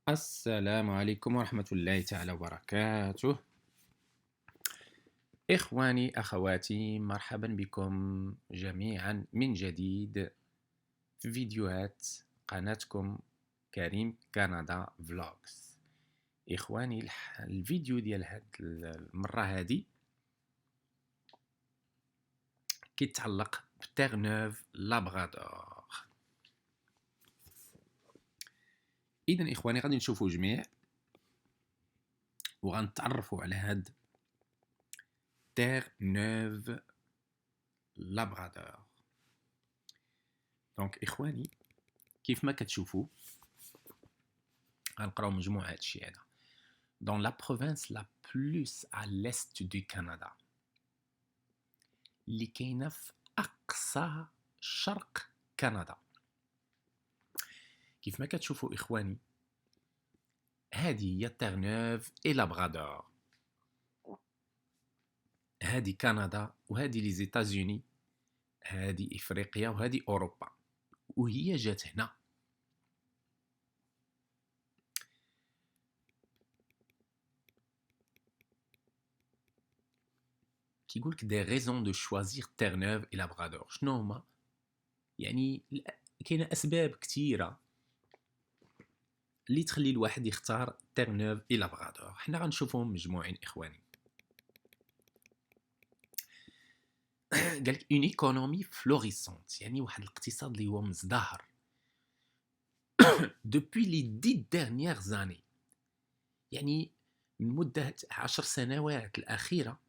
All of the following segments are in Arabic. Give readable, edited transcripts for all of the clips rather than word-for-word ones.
السلام عليكم ورحمة الله تعالى وبركاته. إخواني أخواتي، مرحبا بكم جميعا من جديد في فيديوهات قناتكم كريم كندا فلوجز. إخواني الفيديو ديال هاد المرة هادي كيتعلق بتيرنوف لابغادور. إذن إخواني غادي نشوفوا جميع وغنتعرفوا على هاد تيرنوف لابغادور. دونك إخواني كيف ما كتشوفوا غنقراو مجموعة هادشي هذا. Dans la province la plus à l'est du Canada اللي كاينة في أقصى شرق كندا. كيف ما كتشوفوا إخواني هذه هي تيرنوف إي لابغادور. هذه كندا وهذه لي زيتازوني، هذه إفريقيا وهذه أوروبا، وهي جات هنا. كيقول لك دي ريزون دو شوازير تيرنوف إي لابغادور. شنو هما؟ يعني كاينه اسباب كثيره اللي تخلي الواحد يختار تيرنوف إي لابغادور. حنا غنشوفهم مجموعين إخواني. قالك اون ايكونومي فلوريسونت، يعني واحد الاقتصاد اللي هو مزدهر. دوبوي لي 10 ديرنيير زاني، يعني من مدة 10 سنوات الأخيرة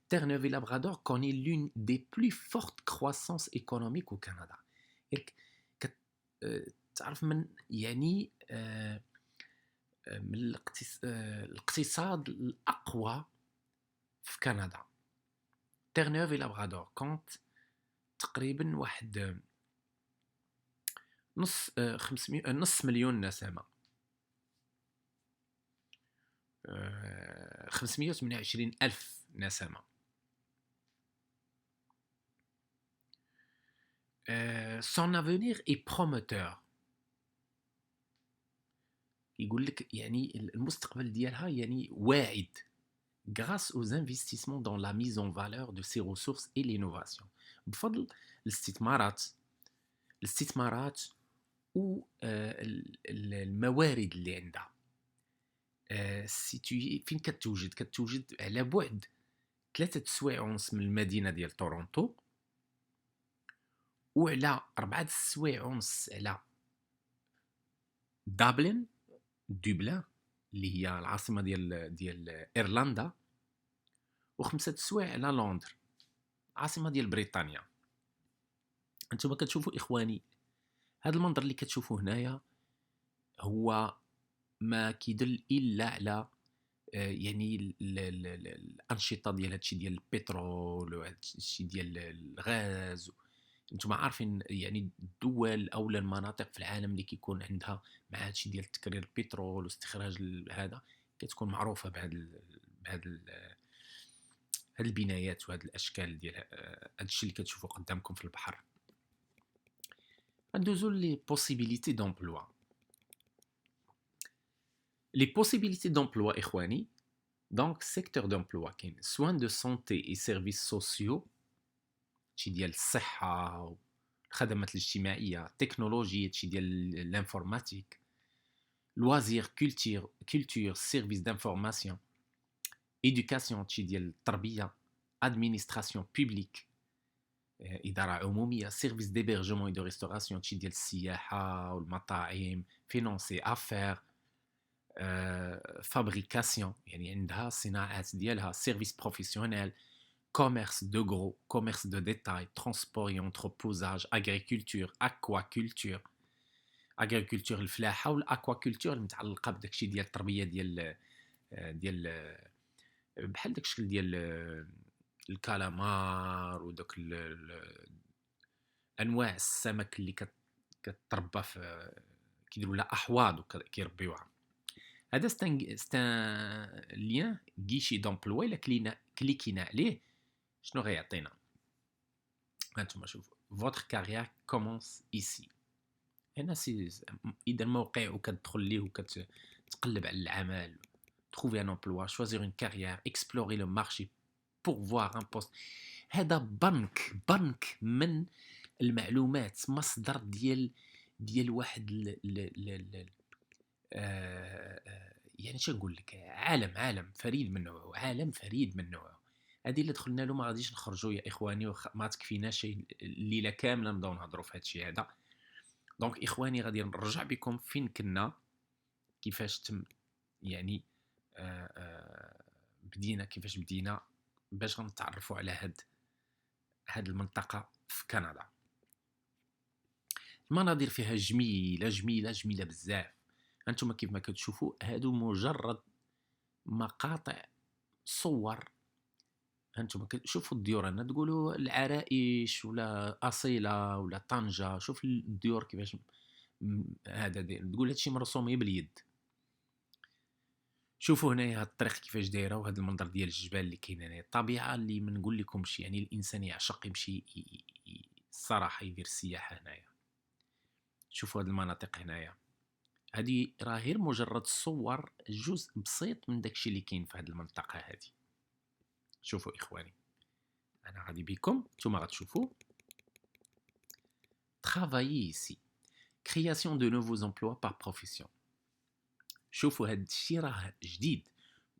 تيرنوف إي لابغادور كوني لون دي بلو فورت كرواسونس ايكونوميك au Canada. تعرف من يعني من الاقتصاد الأقوى في كندا. تيرنوف إي لابغادور كونت تقريبا واحد نص مليون نسمة، 528 ألف نسمة. son avenir est prometteur. يقول لك يعني المستقبل ديالها يعني واعد grâce aux investissements dans la mise en valeur de ses ressources et l'innovation. بفضل الاستثمارات والموارد اللي عندها. فين كتوجد على بعد 3 سوايع ونص من المدينة ديال تورونتو، وعلى 4 سوايع ونص على دبلن اللي هي العاصمة ديال إيرلندا، و5 سوايع على لندن عاصمة ديال بريطانيا. انتم كتشوفوا إخواني هذا المنظر اللي كتشوفوه هنايا هو ما كيدل إلا على يعني الأنشطة ديال هادشي ديال البترول وهادشي ديال الغاز. انتم عارفين يعني الدول او المناطق في العالم اللي كيكون عندها مع هادشي ديال تكرير البترول واستخراج هذا كتكون معروفه بهاد البنايات وهاد الاشكال ديال هادشي اللي كتشوفوا قدامكم في البحر. ندوزو لي بوسيبيليتي دومبلوا. لي بوسيبيليتي دومبلوا إخواني، دونك سيكتور دومبلوا كاين سوان دو سونتي اي سيرفيس سوسيو، شي ديال الصحة الخدمات الاجتماعية، تكنولوجيا شي ديال الانفورماتيك، لوازير كولتور سيرفيس دانفورماسيون، إدوكاسيون شي ديال التربية، ادمينستراسيون بوبليك إدارة عمومية، سيرفيس ديبيرجمون دو ريستوراسيون شي ديال السياحة والمطاعم، فينونسي افير، فابريكاسيون يعني عندها الصناعات ديالها، سيرفيس بروفيسيونيل، commerce de gros, commerce de détail, transport et entreposage, agriculture, aquaculture. agriculture الفلاحة والاكواكولتور المتعلقة بداكشي ديال التربية ديال بحال داك الشكل ديال الكالامار وداك انواع السمك اللي كتربى في كيديروا لها احواض وكيربيوها. هذا ستان ليان غيشي دومبلوا. الا كليكينا عليه شنو غيعطينا؟ هانتوما شوفوا votre carrière commence ici. هنا سي اذا الموقع وكتدخل ليه تقلب على العمل، trouver un emploi, choisir une carrière, explorer le marché, pourvoir un poste. هذا بنك من المعلومات، مصدر ديال واحد يعني شنو نقول لك، عالم فريد من نوعه، عالم فريد من نوعه. هذه اللي دخلنا له ما غاديش نخرجوا يا اخواني، ما تكفيناش الليله كامله نبداو نهضروا في هذا الشيء هذا. دونك اخواني غادي نرجع بكم فين كنا، كيفاش تم يعني كيفاش بدينا باش غنتعرفوا على هاد المنطقه في كندا. المناظر فيها جميله بزاف. انتم كيف ما كتشوفوا هادو مجرد مقاطع صور. انتم شوفوا الديور هنا، تقولوا العرائش ولا اصيله ولا طنجه، شوف الديور كيفاش هذا تقول هادشي مرسوم باليد. شوفوا هنايا هاد الطريق كيفاش دايره، وهذا المنظر ديال الجبال اللي كاين هنا، الطبيعه اللي ما نقول لكمش. يعني الانسان يعشق يمشي الصراحه يدير السياحه هنايا. شوفوا هاد المناطق هنايا، هذه راه غير مجرد صور، جزء بسيط من داكشي اللي كاين في هاد المنطقه هذه. شوفوا اخواني، انا غادي بكم نتوما غتشوفوا. travailler ici, création de nouveaux emplois par profession. شوفوا هاد الشيء راه جديد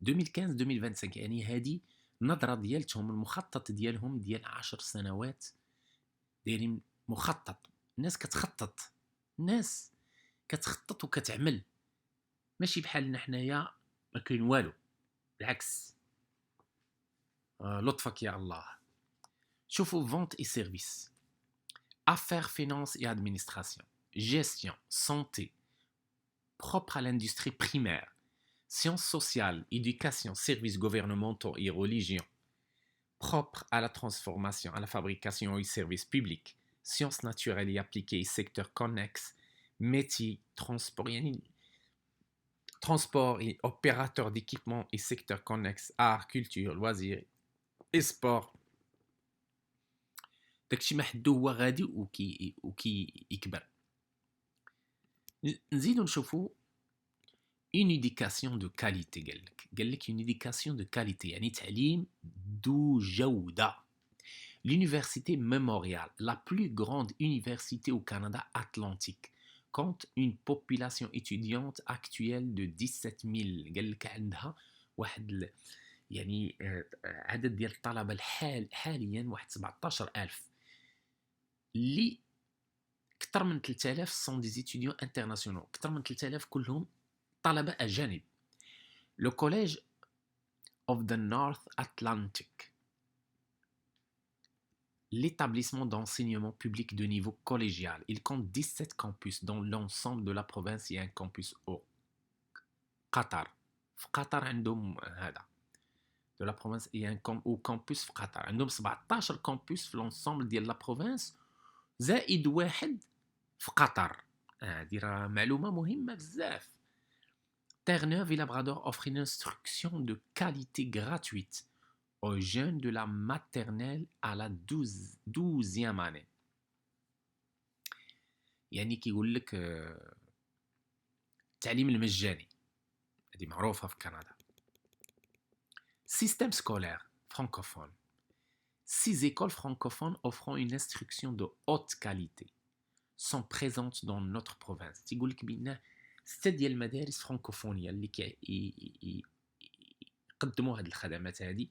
2015-2025. يعني هذه نظرة ديالتهم، المخطط ديالهم ديال 10 سنوات، دايرين مخطط. الناس كتخطط وكتعمل، ماشي بحالنا حنايا ما كاين والو، بالعكس. لطفك يا الله. شوفوا vente et services, affaires, finances et administration, gestion, santé, propre à l'industrie primaire, sciences sociales, éducation, services gouvernementaux et religion, propre à la transformation, à la fabrication et services publics, sciences naturelles et appliquées et secteurs connexes, métiers, transport et opérateurs d'équipements et secteurs connexes, art, culture, loisirs et sport. داكشي ما حدو هو غادي وكي يكبر. نزيدو نشوفو une éducation de qualité. قال لك une éducation de qualité يعني تعليم ذو جودة. L'université Memorial, la plus grande université au Canada Atlantique, compte une population étudiante actuelle de 17 000. قال لك عندها واحد يعني عدد ديال الطلبة حاليا واحد 17,000 اللي اكثر من 3000 sont des étudiants internationaux. اكثر من 3000 كلهم طلبة أجانب. Le College of the North Atlantic, l'établissement d'enseignement public de niveau collégial. Il compte 17 campus dans l'ensemble de la province. Il y a un campus au Qatar. في قطر عندهم هذا de la province. Il y a un campus في قطر. عندهم 17 campus في l'ensemble ديال la province زائد واحد في قطر. هذه راه معلومة مهمة بزاف. Terre-Neuve et Labrador offre une instruction de qualité gratuite aux jeunes de la maternelle à la 12e année. يعني كيقول لك التعليم المجاني، هذه معروفة في كندا. Système scolaire francophone. 6 écoles francophones offrant une instruction de haute qualité sont présentes dans notre province. تيقول لك بأن 6 ديال المدارس فرانكوفونيه اللي يقدموا هذه الخدمات هذه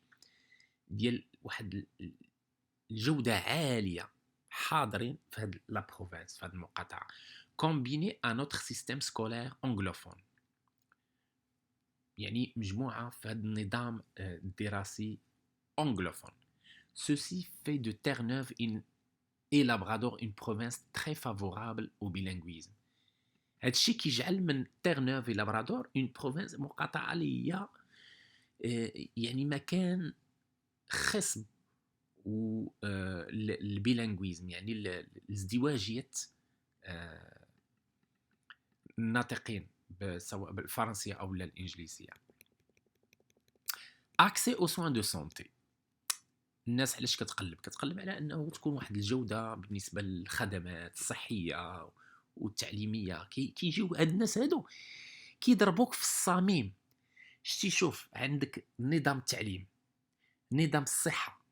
ديال واحد الجوده عاليه حاضرين في هذه لا بروفانس، في هذه المقاطعه. كومبيني ان اوتر سيستيم سكولير انغلوفون، يعني مجموعه في هذا النظام الدراسي انغلوفون. Ceci fait de Terre-Neuve et Labrador une province très favorable au bilinguisme. هادشي كيجعل من تيرنوف الى لابرادور اون بروفينس، مقاطعه اللي هي يعني مكان خصب البيلانغويزم، يعني الازدواجيه الناطقين سواء بالفرنسيه او الانجليزيه. اكسي او سوان دو سونتي. الناس علاش كتقلب على انه تكون واحد الجوده بالنسبه للخدمات الصحيه والتعليميه. كيجيو هاد الناس هادو كيضربوك في الصميم. شتي، شوف، عندك نظام التعليم، نظام الصحه،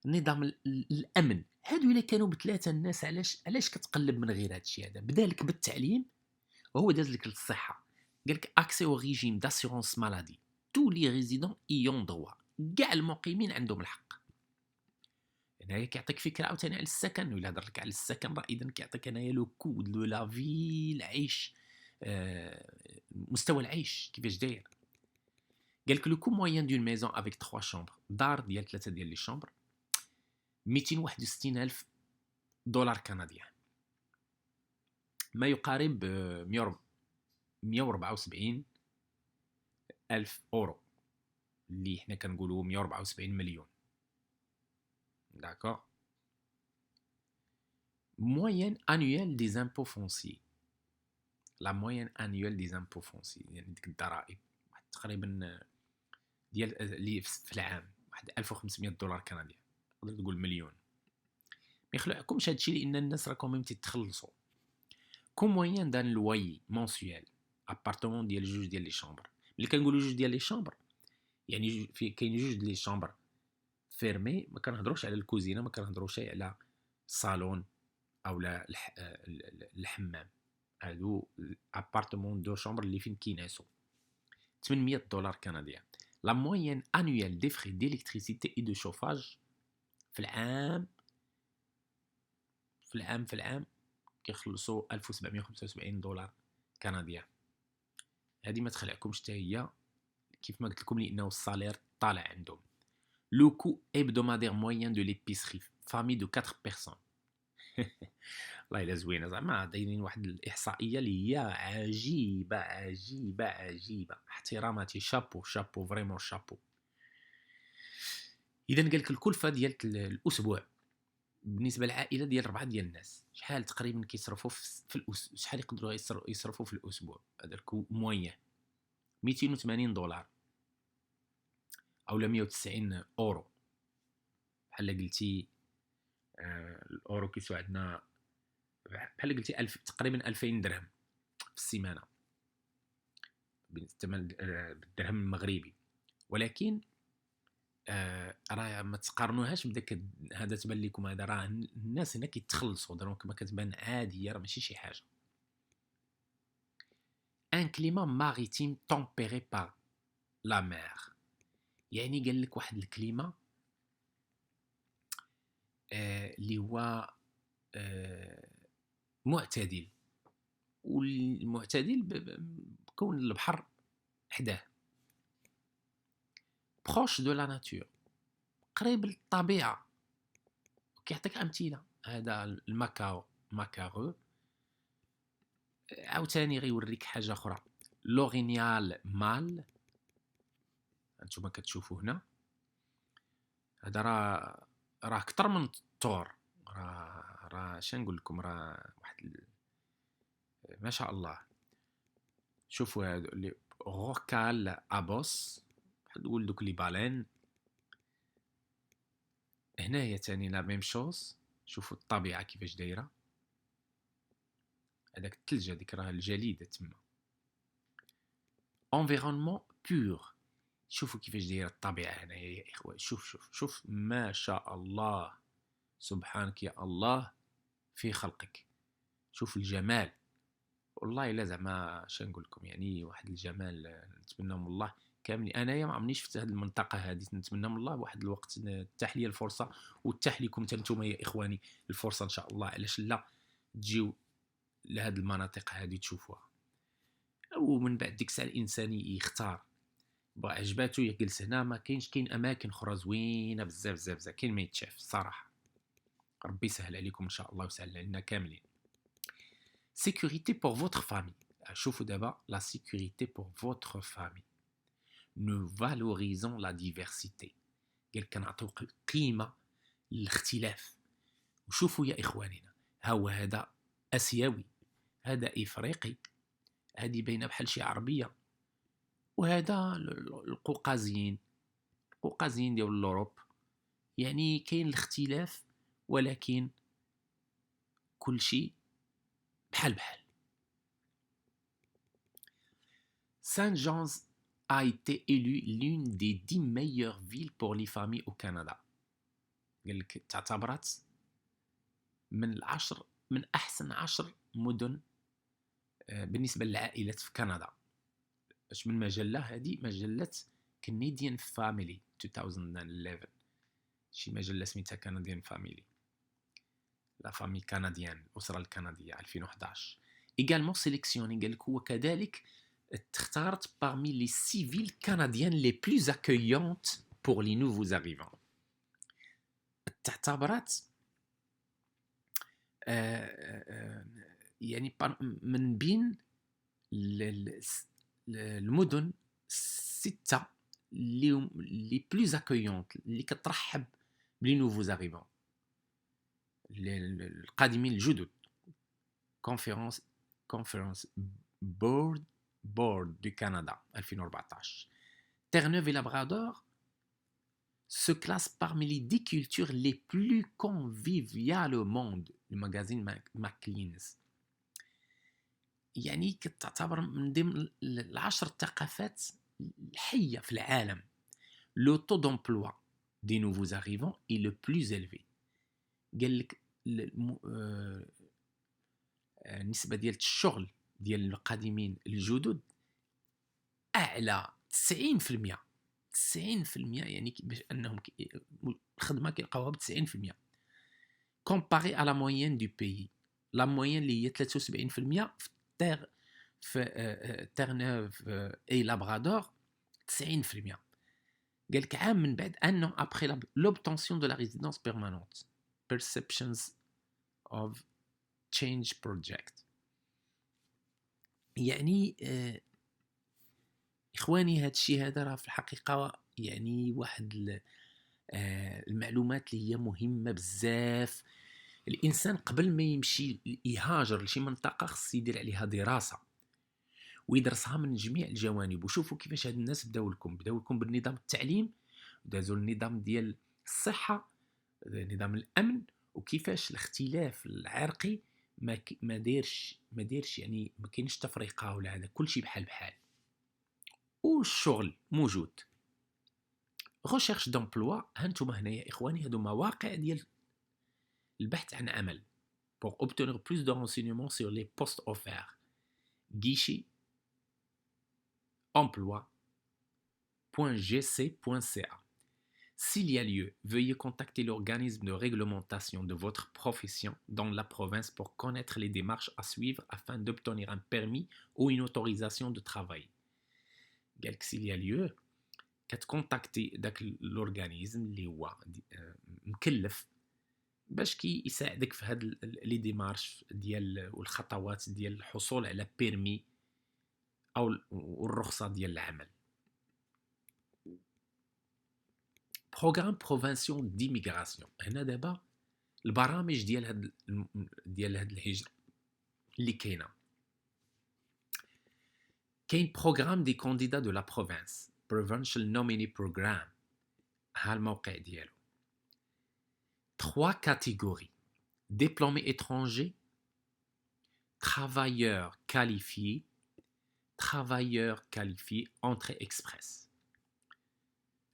نظام الامن، هادو الا كانوا بثلاثه الناس، علاش كتقلب من غير هادشي هذا؟ بدالك بالتعليم وهو داز لك للصحه، قالك اكسي او ريجيم داسيورونس مالادي تو لي ريزيدون ايون دروا، كاع المقيمين عندهم الحق. هنايا كيعطيك فكره عاوتاني على السكن، ولا هضر لك على السكن راه اذا كيعطيك هنايا لو كود لو لا في العيش، مستوى العيش كيفاش داير. قالك لو كو موين دون ميزون افيك 3 شامبر، دار ديال 3 ديال لي شامبر، 261 الف دولار كنديان، ما يقارب 174 الف اورو، اللي حنا كنقولوا 174 مليون. داكور. moyenne annuelle des impôts fonciers، la moyenne annuelle des impôts fonciers يعني ديك الضرائب واحد تقريبا ديال اللي في العام واحد 1500 دولار كنديان، تقدر تقول مليون. ما يخلعكمش هادشي لان الناس راكم ميم تتخلصوا. كوم موين دان لوي مونسيال ابارتمون ديال جوج ديال لي شامبر، ملي كنقولوا جوج ديال لي شامبر يعني في كاين جوج ديال لي شامبر فيرمي، ما كنهضروش على الكوزينه، ما كنهضروش على الصالون او لا الحمام، هادو ابارتمون دو شامبر اللي فين كيناسو 800 دولار كنديان. لا موين انويل دي فري ديليكتريسيتي اي دو شوفاج في العام كيخلصوا 1775 دولار كنديان. هذه ما تخلعكمش حتى هي كيف ما قلت لكم لانه الصالير طالع عندهم. لو كو hebdomadaire moyen de l'épicerie famille de 4 personnes. والله الا زوينه، زعما دايرين واحد الاحصائيه اللي هي عجيبه عجيبه عجيبه، احتراماتي، شابو شابو فريمون شابو. اذا قال لك الكلفه ديال الاسبوع بالنسبه للعائله ديال 4 ديال الناس شحال تقريبا كيصرفوا في شحال يقدروا يصرفوا في الاسبوع؟ هذا موين 280 دولار او 190 اورو. بحال قلتي الاورو كيسوى عندنا بحال قلتي تقريبا 2000 درهم في السيمانه بالثمن بالدرهم المغربي. ولكن راه ما تقارنوهاش بداك هذا تبان لكم هذا راه الناس هنا كيتخلصوا، دونك ما كتبان عاديه، راه ماشي شي حاجه. ان كليما ماريتيم تمبيري بار لا مير، يعني قال لك واحد الكليما اللي هو معتدل، والمعتدل بكون البحر حداه، بروش دو لا ناتور، قريب للطبيعه. كيعطيك امثله، هذا الماكارو عاوتاني غيوريك حاجه اخرى، لورينيال مال، انتما كتشوفوا هنا، هذا راه اكثر من الطور، راه اش نقول لكم، راه واحد ما شاء الله. شوفوا هادو اللي روكال ابوس، بحال تقول دوك لي بالين. هنايا تاني لا ميم شوز، شوفوا الطبيعه كيفاش دايره، هذاك الثلج هذيك راه الجليد تما. انفيرونمون بور، شوفوا كيفاش دايره الطبيعه هنايا يا اخوان. شوف ما شاء الله، سبحانك يا الله في خلقك. شوف الجمال، والله الا زعما اش نقول لكم، يعني واحد الجمال نتمنى من الله كامل. انايا ما عمرنيش شفت هذه المنطقه هذه، نتمنى من الله واحد الوقت تتاح لي الفرصه وتتاح لكم نتوما يا اخواني الفرصه ان شاء الله، علاش لا تجيو لهاد المناطق هذه تشوفوها. ومن بعد ديك الساعه الانسان يختار، بغا عجباتو يجلس هنا. ما كاين اماكن اخرى زوينه بزاف بزاف بزاف، كاين ما يتشاف الصراحه. ربي يسهل عليكم ان شاء الله ويسهل علينا كاملين. sécurité pour votre famille. شوفوا دابا la sécurité pour votre famille. nous valorisons la diversité. قال كنعطيو قيمه للاختلاف. وشوفوا يا اخواننا، هو هذا اسيوي، هذا افريقي، هذه باينه بحال شي عربيه، وهذا القوقازيين ديال اوروب. يعني كاين الاختلاف ولكن كل شيء بحال. Saint-John's a été élue l'une des 10 meilleures villes pour les familles au Canada. قال لك تعتبرت من أحسن 10 مدن بالنسبة للعائلات في كندا. اش من مجلة هذه؟ مجلة Canadian Family 2011. شي مجلة سميتها Canadian Family. لا فامي كنديان، الأسرة الكندية 2011. également sélectionné قال لك هو كذلك اختارت parmi les 6 villes canadiennes les plus accueillantes pour les nouveaux arrivants. تعتبرت يعني من بين المدن 6 les plus accueillantes اللي كترحب بلي nouveaux arrivants القادمين الجدد. Conference Board du Canada 2014. Terre-Neuve et Labrador se classe parmi les 10 cultures les plus conviviales au monde. Le magazine Maclean's. يعني كتعتبر من ضمن العشر ثقافات الحية في العالم. Le taux d'emploi des nouveaux arrivants est le plus élevé. قال لك النسبة ديال الشغل ديال القادمين الجدد أعلى 90%. 90% يعني باش أنهم الخدمة كيلقاوها ب 90%. comparé à la moyenne du pays. La moyenne اللي هي 73% في Terre-Neuve et Labrador 90%. قال لك عام من بعد أنه après l'obtention de la résidence permanente. Perceptions of change project. يعني إخواني هاد الشيء هذا راه في الحقيقة يعني واحد المعلومات اللي هي مهمة بزاف. الإنسان قبل ما يمشي يهاجر لشي منطقة خص يدير عليها دراسة ويدرسها من جميع الجوانب. وشوفوا كيفاش هاد الناس بداو لكم بالنظام التعليم، دازوا النظام ديال الصحة، نظام الأمن، وكيفاش الاختلاف العرقي ما ديرش يعني ما كاينش تفرقة ولا هذا، كلشي بحال. والشغل موجود. recherche d'emploi. هانتوما هنايا إخواني هادو مواقع ديال البحث عن عمل. pour obtenir plus de renseignements sur les postes offerts. guichet emploi.gc.ca. S'il y a lieu, veuillez contacter l'organisme de réglementation de votre profession dans la province pour connaître les démarches à suivre afin d'obtenir un permis ou une autorisation de travail. قال لك s'il y a lieu كتكونتاكتي داك l'organisme اللي هو مكلف باش كيساعدك في هاد لي ديمارش ديال والخطوات ديال الحصول على بيرمي او الرخصه ديال العمل. بروغرام بروفانسيون ديميغراسيون. هنا دابا البرامج ديال هاد الهجره اللي كاين بروغرام دي كانديدا دو لا بروفانس provincial nominee program. ها الموقع ديالو. 3 catégories: diplômés étrangers, travailleurs qualifiés, entrée express.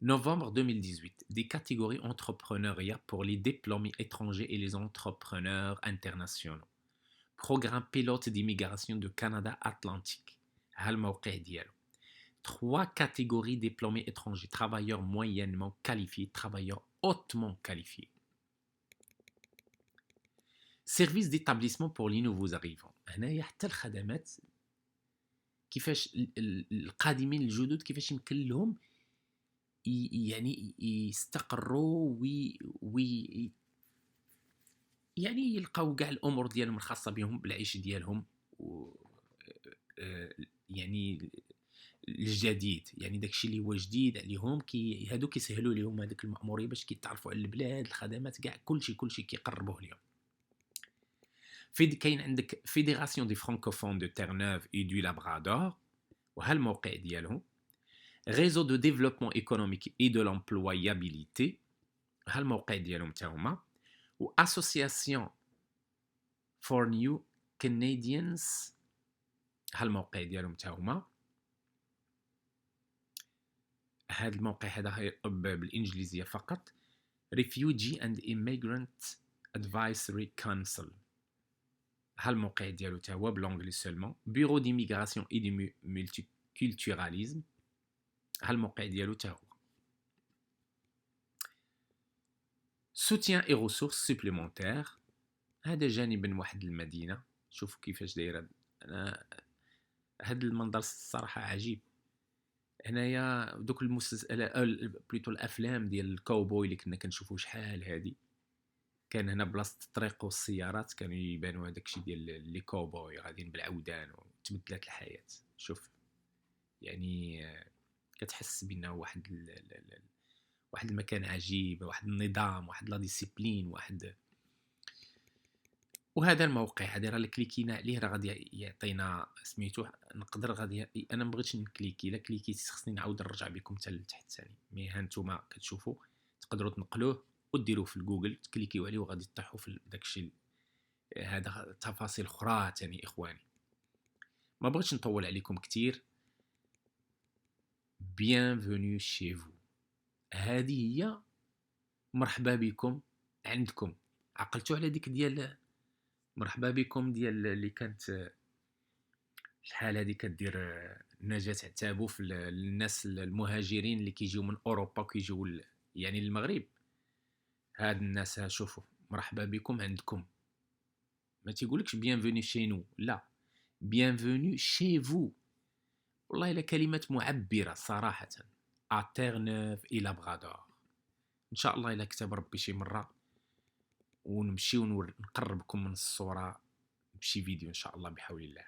Novembre 2018, des catégories entrepreneuriat pour les diplômés étrangers et les entrepreneurs internationaux. Programme pilote d'immigration de Canada Atlantique. ها الموقع ديالو. 3 catégories diplômés étrangers: travailleurs moyennement qualifiés, travailleurs hautement qualifiés. Service d'établissement pour les nouveaux arrivants. هنايا حتى الخدمات كيفاش القادمين الجدد كيفاش يمكن لهم يعني يستقروا يعني يلقاو كاع الامور ديالهم الخاصه بهم بالعيش ديالهم يعني الجديد، يعني داكشي اللي هو جديد عليهم هادو كيسهلوا لهم هذيك المأموريه باش كيتعرفوا على البلاد، الخدمات كاع كلشي كيقربوه لهم. كاين عندك فيدراسيون دي فرانكوفون دو تيرنوف اي دو لابرادور، وها الموقع ديالهم. ريزو دو ديفلوبمون ايكونوميك اي دو لامبلويابيليتي، ها الموقع ديالهم حتى هما. و اسوسياسيون فور نيو كنديانز، ها الموقع ديالهم حتى هما. هذا الموقع هذا بالانجليزيه فقط: Refugee and Immigrant Advisory Council. ها الموقع ديالو تا هو بلونجلي سولمون: Bureau d'immigration et du multiculturalisme. ها الموقع ديالو تا هو. Soutien et ressources supplémentaires. هذا جانبا من واحد المدينه. شوفوا كيفاش دايره. انا هذا المنظر الصراحه عجيب. هنايا دوك بلوتو الافلام ديال الكاوبوي اللي كنا كنشوفوا شحال هادي، كان هنا بلاصه الطريق والسيارات كانوا يبانوا هذاك الشيء ديال لي كاوبوي غاديين بالعودان وتبدلات الحياه. شوف يعني كتحس بانه واحد المكان عجيب، واحد النظام، واحد لا ديسيبلين، وهذا الموقع هذا راه كليكينا عليه راه غادي يعطينا سميتو. نقدر غادي انا ما بغيتش نكليكي، الا كليكيت خصني نعاود نرجع بكم حتى لتحت ثاني. مي ها نتوما كتشوفوا تقدروا تنقلوه وديروه في الجوجل، تكليكيو عليه وغادي تطيحوا في داكشي. هذا تفاصيل اخرى ثاني اخواني. ما بغيتش نطول عليكم كثير. بيانفوني شي فو. هذه هي مرحبا بكم عندكم. عقلتوا على ديك ديال مرحبا بكم ديال اللي كانت شحال هذه كدير نجاة عتابو في الناس المهاجرين اللي كيجيو من اوروبا وكيجيو يعني للمغرب. هاد الناس شوفوا مرحبا بكم عندكم. ما تيقولكش بيانفوني شي نو، لا، بيانفوني شي فو. والله الا كلمات معبره صراحه. اتيرنوف الى بغادور. ان شاء الله الا كتب ربي شي مره ونمشيو نقربكم من الصوره بشي فيديو ان شاء الله بحول الله.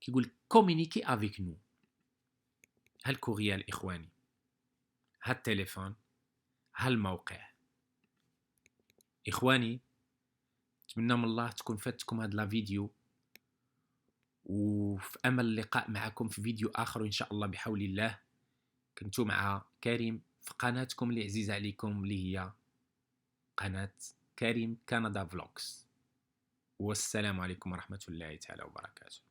كيقول كومونيكي افيك نو. ها الكوريال اخواني، ها التليفون، ها الموقع. اخواني نتمنى من الله تكون فاتكم هاد لا فيديو، وفي امل اللقاء معكم في فيديو اخر ان شاء الله بحول الله. كنتو مع كريم في قناتكم اللي عزيزه عليكم اللي هي قناه كريم كندا فلوكس. والسلام عليكم ورحمه الله تعالى وبركاته.